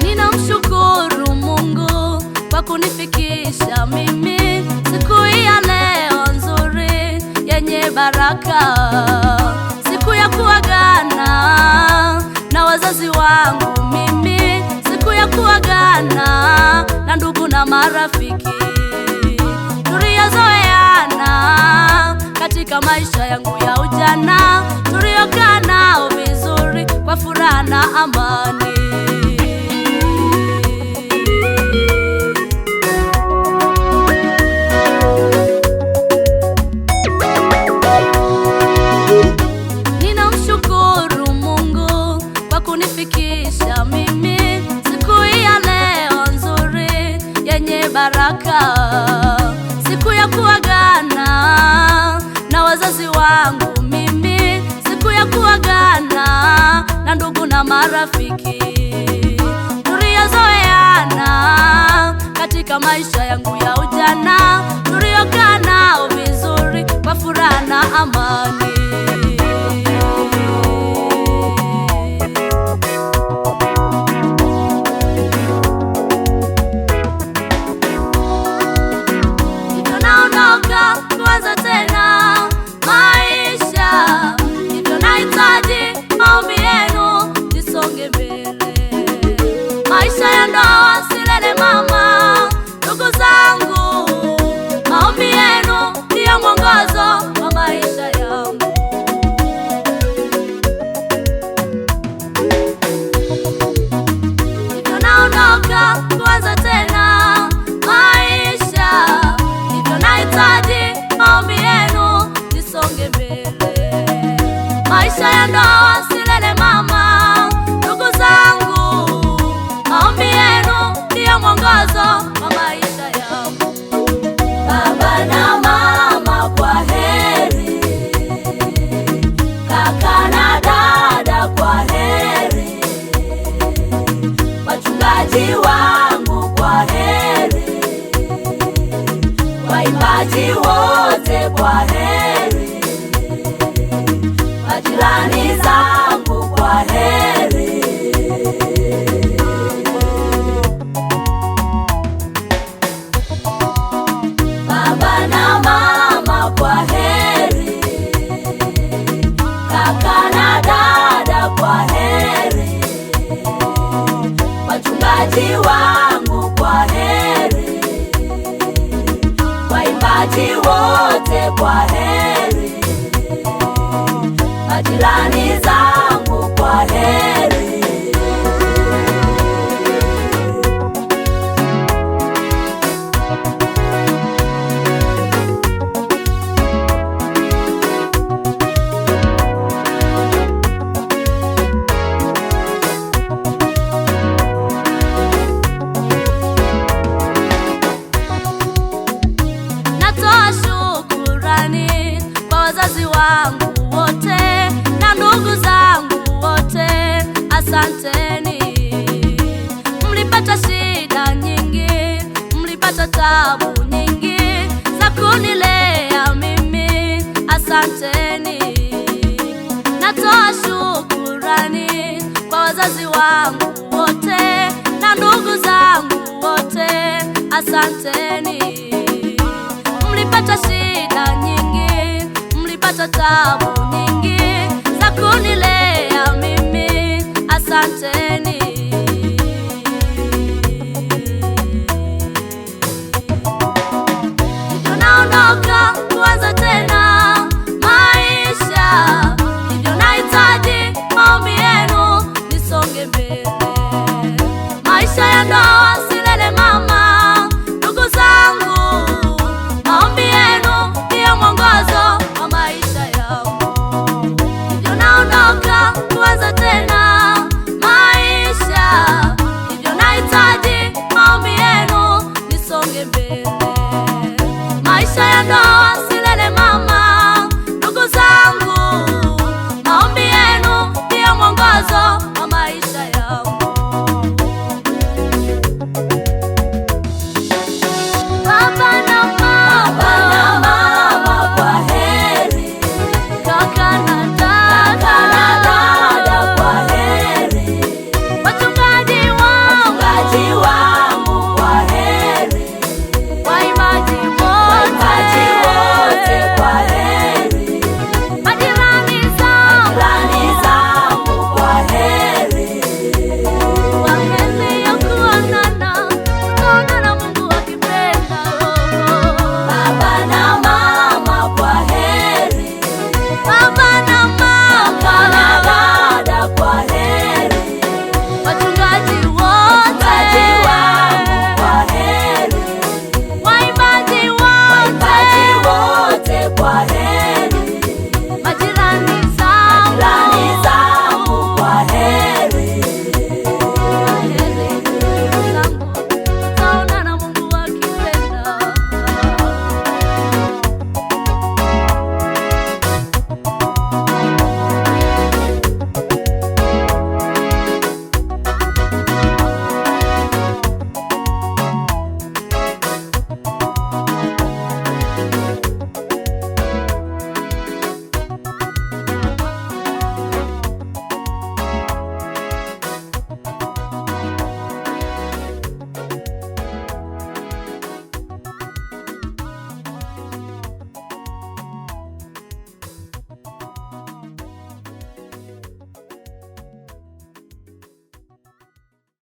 Ninamshukuru Mungu kwa kunifikisha mimi siku ya leo nzuri yenye baraka, siku ya kuagana na wazazi wangu mimi, siku ya kuagana na ndugu na marafiki tuliyozoeana katika maisha yangu ya ujana, tuliokaa nao vizuri kwa furaha na amani. Ninamshukuru Mungu kwa kunifikisha mimi siku ya leo nzuri yenye baraka, siku ya kuagana na wazazi wangu mimi, siku ya kuagana na ndugu na marafiki tuliyozoeana katika maisha yangu ya ujana, tuliokaa nao vizuri kwa furaha na amani. Kuanza tena maisha, hivyo nahitaji maombi yenu nisonge mbele. Maisha ya ndoa silele mama, ndugu zangu, maombi yenu ndiyo mwongozo wa maisha yangu. Hivyo naondoka kuanza tena maisha, nahitaji maombi yenu nisonge mbele. Maisha ya ndoa silele mama, ndugu zangu, maombi yenu ndiyo mwongozo wa maisha yangu. Baba na mama kwa heri, kaka na dada kwa heri, wachungaji wangu kwa heri, waimbaji wote kwa heri, majirani zangu kwa heri. Baba na mama kwa heri, kaka na dada kwa heri, wachungaji wangu kwa heri, waimbaji wote kwa heri, majirani zangu kwa heri. Natoa shukurani kwa wazazi wangu wote na ndugu zangu wote, asanteni. Mlipata shida nyingi, mlipata tabu nyingi za kunilea mimi, asanteni. Natoa shukurani kwa wazazi wangu wote na ndugu zangu wote, asanteni. Mlipata shida nyingi, mlipata tabu